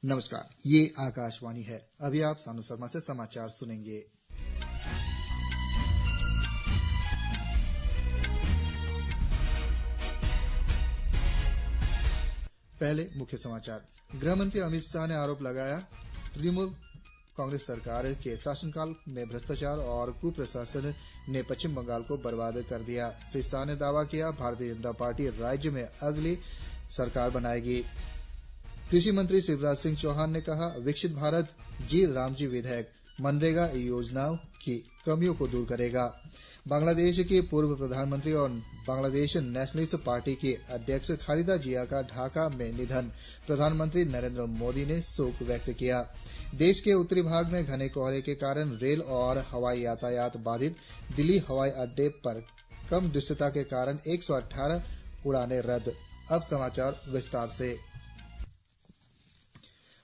नमस्कार, ये आकाशवाणी है। अभी आप सानू शर्मा से समाचार सुनेंगे। पहले मुख्य समाचार। गृह मंत्री अमित शाह ने आरोप लगाया, तृणमूल कांग्रेस सरकार के शासनकाल में भ्रष्टाचार और कुप्रशासन ने पश्चिम बंगाल को बर्बाद कर दिया। श्री शाह ने दावा किया, भारतीय जनता पार्टी राज्य में अगली सरकार बनाएगी। कृषि मंत्री शिवराज सिंह चौहान ने कहा, विकसित भारत जी रामजी विधेयक मनरेगा योजनाओं की कमियों को दूर करेगा। बांग्लादेश के पूर्व प्रधानमंत्री और बांग्लादेश नेशनलिस्ट पार्टी की अध्यक्ष खालिदा जिया का ढाका में निधन। प्रधानमंत्री नरेंद्र मोदी ने शोक व्यक्त किया। देश के उत्तरी भाग में घने कोहरे के कारण रेल और हवाई यातायात बाधित। दिल्ली हवाई अड्डे पर कम दृश्यता के कारण 118 उड़ानें रद्द। अब समाचार विस्तार से।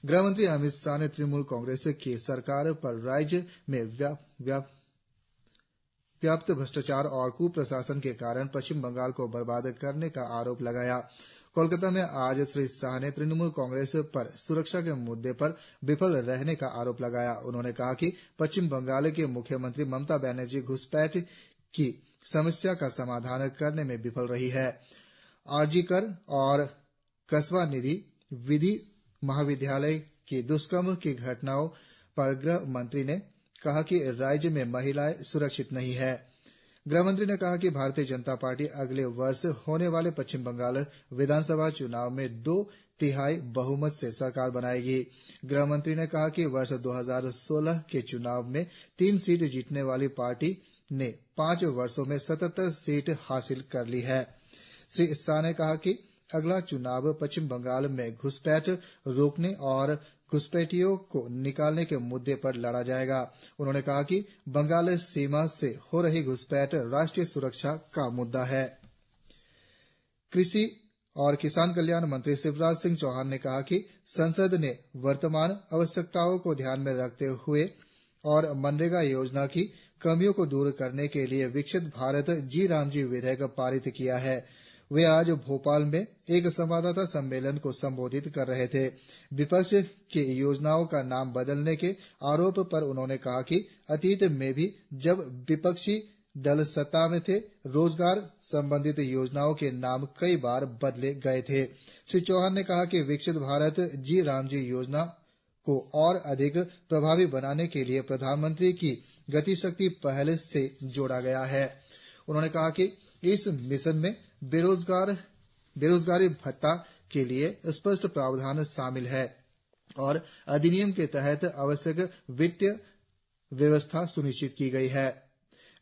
गृहमंत्री अमित शाह ने तृणमूल कांग्रेस की सरकार पर राज्य में व्याप्त भ्रष्टाचार और कुप्रशासन के कारण पश्चिम बंगाल को बर्बाद करने का आरोप लगाया। कोलकाता में आज श्री शाह ने तृणमूल कांग्रेस पर सुरक्षा के मुद्दे पर विफल रहने का आरोप लगाया। उन्होंने कहा कि पश्चिम बंगाल के मुख्यमंत्री ममता बनर्जी घुसपैठ की समस्या का समाधान करने में विफल रही है। आरजी कर और कस्बा निधि विधि महाविद्यालय की दुष्कर्म की घटनाओं पर गृह मंत्री ने कहा कि राज्य में महिलाएं सुरक्षित नहीं है। गृह मंत्री ने कहा कि भारतीय जनता पार्टी अगले वर्ष होने वाले पश्चिम बंगाल विधानसभा चुनाव में 2/3 बहुमत से सरकार बनाएगी। गृह मंत्री ने कहा कि वर्ष 2016 के चुनाव में 3 सीट जीतने वाली पार्टी ने 5 वर्षों में 77 सीट हासिल कर ली है। श्री शाह ने कहा कि अगला चुनाव पश्चिम बंगाल में घुसपैठ रोकने और घुसपैठियों को निकालने के मुद्दे पर लड़ा जाएगा। उन्होंने कहा कि बंगाल सीमा से हो रही घुसपैठ राष्ट्रीय सुरक्षा का मुद्दा है। कृषि और किसान कल्याण मंत्री शिवराज सिंह चौहान ने कहा कि संसद ने वर्तमान आवश्यकताओं को ध्यान में रखते हुए और मनरेगा योजना की कमियों को दूर करने के लिए विकसित भारत जी रामजी विधेयक पारित किया है। वे आज भोपाल में एक संवाददाता सम्मेलन को संबोधित कर रहे थे। विपक्ष की योजनाओं का नाम बदलने के आरोप पर उन्होंने कहा कि अतीत में भी जब विपक्षी दल सत्ता में थे, रोजगार संबंधित योजनाओं के नाम कई बार बदले गए थे। श्री चौहान ने कहा कि विकसित भारत जी रामजी योजना को और अधिक प्रभावी बनाने के लिए प्रधानमंत्री की गतिशक्ति पहल से जोड़ा गया है। उन्होंने कहा कि इस मिशन में बेरोजगारी भत्ता के लिए स्पष्ट प्रावधान शामिल है और अधिनियम के तहत आवश्यक वित्तीय व्यवस्था सुनिश्चित की गई है।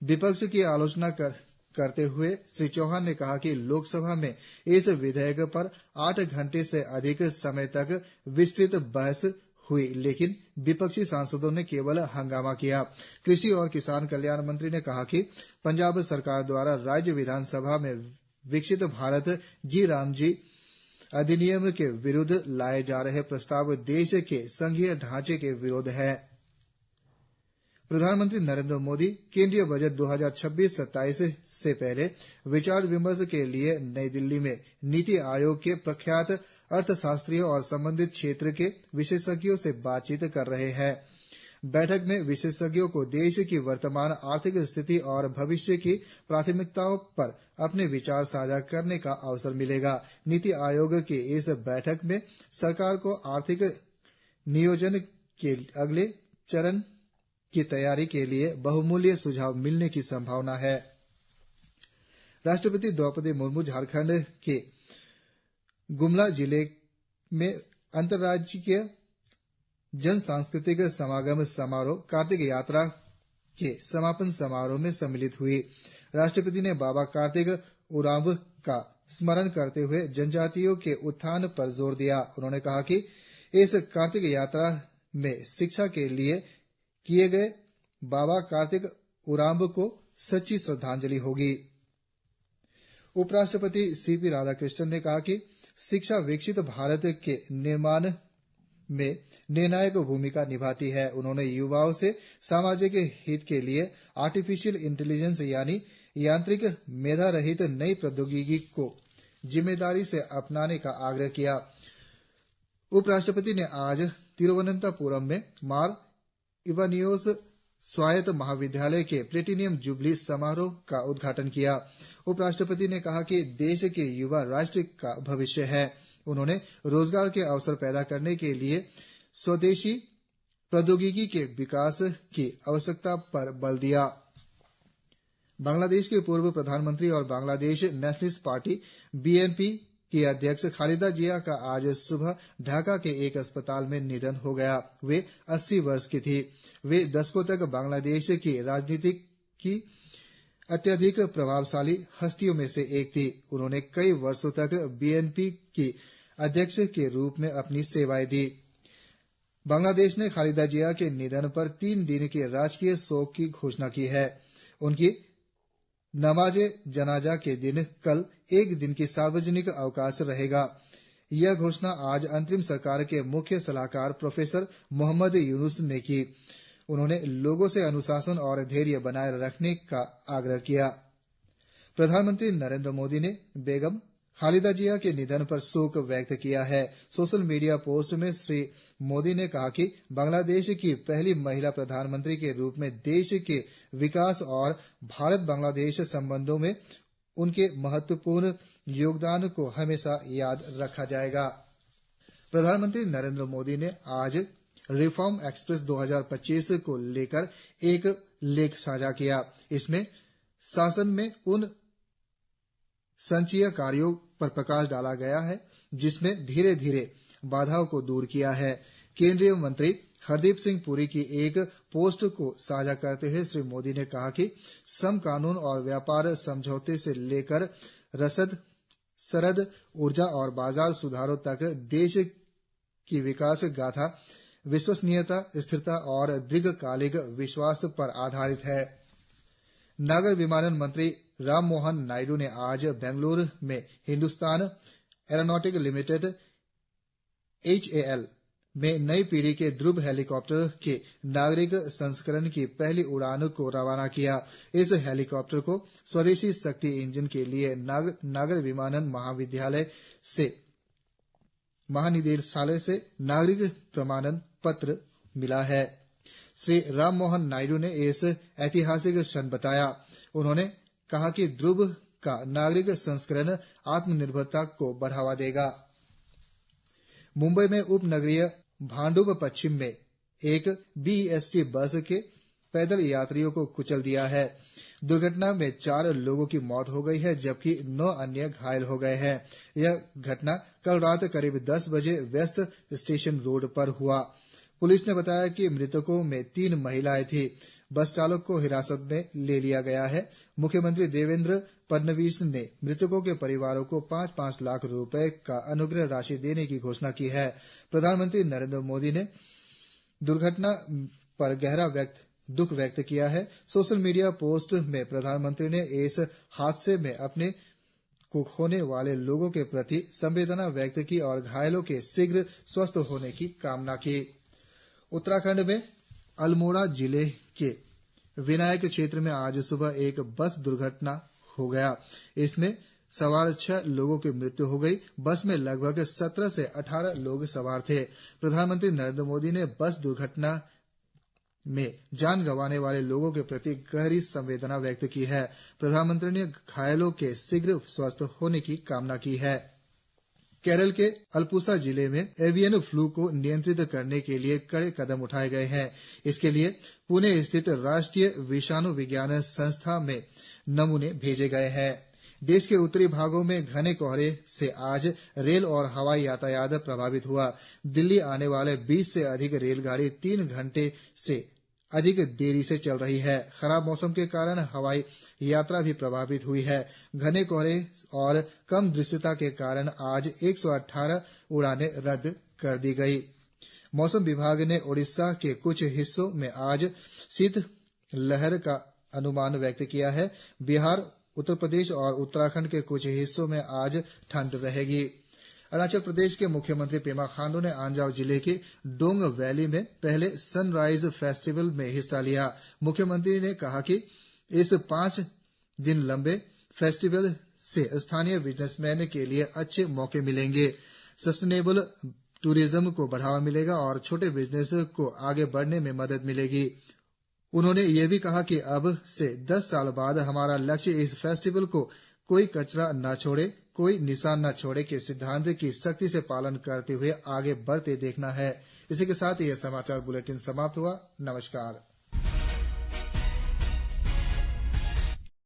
विपक्ष की आलोचना करते हुए श्री चौहान ने कहा कि लोकसभा में इस विधेयक पर 8 घंटे से अधिक समय तक विस्तृत बहस हुई, लेकिन विपक्षी सांसदों ने केवल हंगामा किया। कृषि और किसान कल्याण मंत्री ने कहा कि पंजाब सरकार द्वारा राज्य विधानसभा में विकसित भारत जी रामजी अधिनियम के विरुद्ध लाए जा रहे प्रस्ताव देश के संघीय ढांचे के विरुद्ध है। प्रधानमंत्री नरेंद्र मोदी केंद्रीय बजट 2026-27 से पहले विचार विमर्श के लिए नई दिल्ली में नीति आयोग के प्रख्यात अर्थशास्त्रियों और संबंधित क्षेत्र के विशेषज्ञों से बातचीत कर रहे हैं। बैठक में विशेषज्ञों को देश की वर्तमान आर्थिक स्थिति और भविष्य की प्राथमिकताओं पर अपने विचार साझा करने का अवसर मिलेगा। नीति आयोग की इस बैठक में सरकार को आर्थिक नियोजन के अगले चरण की तैयारी के लिए बहुमूल्य सुझाव मिलने की संभावना है। राष्ट्रपति द्रौपदी मुर्मू झारखंड के गुमला जिले में अंतर्राज्यीय जन सांस्कृतिक समागम समारोह कार्तिक यात्रा के समापन समारोह में सम्मिलित हुई। राष्ट्रपति ने बाबा कार्तिक उरांव का स्मरण करते हुए जनजातियों के उत्थान पर जोर दिया। उन्होंने कहा कि इस कार्तिक यात्रा में शिक्षा के लिए किए गए बाबा कार्तिक उरांव को सच्ची श्रद्धांजलि होगी। उपराष्ट्रपति सीपी राधाकृष्णन ने कहा कि शिक्षा विकसित भारत के निर्माण में निर्णायक भूमिका निभाती है। उन्होंने युवाओं से सामाजिक हित के लिए आर्टिफिशियल इंटेलिजेंस यानी यांत्रिक मेधा रहित नई प्रौद्योगिकी को जिम्मेदारी से अपनाने का आग्रह किया। उपराष्ट्रपति ने आज तिरुवनंतपुरम में मार इवानियोस स्वायत्त महाविद्यालय के प्लेटिनियम जुबली समारोह का उद्घाटन किया। उपराष्ट्रपति ने कहा कि देश के युवा राष्ट्र का भविष्य है। उन्होंने रोजगार के अवसर पैदा करने के लिए स्वदेशी प्रौद्योगिकी के विकास की आवश्यकता पर बल दिया। बांग्लादेश के पूर्व प्रधानमंत्री और बांग्लादेश नेशनलिस्ट पार्टी BNP की अध्यक्ष खालिदा जिया का आज सुबह ढाका के एक अस्पताल में निधन हो गया। वे 80 वर्ष की थी। वे दशकों तक बांग्लादेश की राजनीति की अत्यधिक प्रभावशाली हस्तियों में से एक थी। उन्होंने कई वर्षों तक BNP की अध्यक्ष के रूप में अपनी सेवाएं दी। बांग्लादेश ने खालिदा जिया के निधन पर 3 दिन के राजकीय शोक की घोषणा की है। उनकी नमाज़े जनाजा के दिन कल एक दिन की सार्वजनिक अवकाश रहेगा। यह घोषणा आज अंतरिम सरकार के मुख्य सलाहकार प्रोफेसर मोहम्मद यूनुस ने की। उन्होंने लोगों से अनुशासन और धैर्य बनाए रखने का आग्रह किया। प्रधानमंत्री नरेंद्र मोदी ने बेगम खालिदा जिया के निधन पर शोक व्यक्त किया है। सोशल मीडिया पोस्ट में श्री मोदी ने कहा कि बांग्लादेश की पहली महिला प्रधानमंत्री के रूप में देश के विकास और भारत बांग्लादेश संबंधों में उनके महत्वपूर्ण योगदान को हमेशा याद रखा जाएगा। प्रधानमंत्री नरेंद्र मोदी ने आज रिफॉर्म एक्सप्रेस 2025 को लेकर एक लेख साझा किया। इसमें शासन में उन संचयी कार्यों पर प्रकाश डाला गया है जिसमें धीरे धीरे बाधाओं को दूर किया है। केंद्रीय मंत्री हरदीप सिंह पुरी की एक पोस्ट को साझा करते हुए श्री मोदी ने कहा कि श्रम कानून और व्यापार समझौते से लेकर रसद, सरहद, ऊर्जा और बाजार सुधारों तक देश की विकास गाथा विश्वसनीयता, स्थिरता और दीर्घकालिक विश्वास पर आधारित है। नागर विमानन मंत्री राममोहन नायडू ने आज बेंगलुरु में हिंदुस्तान एरोनॉटिक्स लिमिटेड HAL में नई पीढ़ी के ध्रुव हेलीकॉप्टर के नागरिक संस्करण की पहली उड़ान को रवाना किया। इस हेलीकॉप्टर को स्वदेशी शक्ति इंजन के लिए नागर विमानन महानिदेशालय से नागरिक प्रमाणन पत्र मिला है। श्री राममोहन नायडू ने इस ऐतिहासिक क्षण बताया। उन्होंने कहा कि ध्रुव का नागरिक संस्करण आत्मनिर्भरता को बढ़ावा देगा। मुंबई में उपनगरीय भांडुप पश्चिम में एक BEST बस के पैदल यात्रियों को कुचल दिया है। दुर्घटना में 4 लोगों की मौत हो गई है जबकि 9 अन्य घायल हो गए हैं। यह घटना कल रात करीब 10 बजे वेस्ट स्टेशन रोड पर हुआ। पुलिस ने बताया कि मृतकों में 3 महिलाएं थीं। बस चालक को हिरासत में ले लिया गया है। मुख्यमंत्री देवेंद्र फडणवीस ने मृतकों के परिवारों को 5-5 लाख रुपए का अनुग्रह राशि देने की घोषणा की है। प्रधानमंत्री नरेंद्र मोदी ने दुर्घटना पर गहरा दुख व्यक्त किया है। सोशल मीडिया पोस्ट में प्रधानमंत्री ने इस हादसे में अपने को खोने वाले लोगों के प्रति संवेदना व्यक्त की और घायलों के शीघ्र स्वस्थ होने की कामना की। उत्तराखंड में अल्मोड़ा जिले के विनायक क्षेत्र में आज सुबह एक बस दुर्घटना हो गया। इसमें सवार 6 लोगों की मृत्यु हो गई। बस में लगभग 17 से 18 लोग सवार थे। प्रधानमंत्री नरेंद्र मोदी ने बस दुर्घटना में जान गंवाने वाले लोगों के प्रति गहरी संवेदना व्यक्त की है। प्रधानमंत्री ने घायलों के शीघ्र स्वस्थ होने की कामना की है। केरल के अलपुसा जिले में एवियन फ्लू को नियंत्रित करने के लिए कड़े कदम उठाए गए हैं। इसके लिए पुणे स्थित राष्ट्रीय विषाणु विज्ञान संस्थान में नमूने भेजे गए हैं। देश के उत्तरी भागों में घने कोहरे से आज रेल और हवाई यातायात प्रभावित हुआ। दिल्ली आने वाले 20 से अधिक रेलगाड़ी 3 घंटे से अधिक देरी से चल रही है। खराब मौसम के कारण हवाई यात्रा भी प्रभावित हुई है। घने कोहरे और कम दृश्यता के कारण आज 118 उड़ानें रद्द कर दी गई। मौसम विभाग ने ओडिशा के कुछ हिस्सों में आज शीत लहर का अनुमान व्यक्त किया है। बिहार, उत्तर प्रदेश और उत्तराखंड के कुछ हिस्सों में आज ठंड रहेगी। अरुणाचल प्रदेश के मुख्यमंत्री पेमा खांडू ने अंजाव जिले के डोंग वैली में पहले सनराइज फेस्टिवल में हिस्सा लिया। मुख्यमंत्री ने कहा कि इस 5 दिन लंबे फेस्टिवल से स्थानीय बिजनेसमैन के लिए अच्छे मौके मिलेंगे। सस्टेनेबल टूरिज्म को बढ़ावा मिलेगा और छोटे बिजनेस को आगे बढ़ने में मदद मिलेगी। उन्होंने ये भी कहा कि अब से 10 साल बाद हमारा लक्ष्य इस फेस्टिवल को कोई कचरा न छोड़े, कोई निशान न छोड़े के सिद्धांत की सख्ती से पालन करते हुए आगे बढ़ते देखना है। इसी के साथ ये समाचार बुलेटिन समाप्त हुआ। नमस्कार।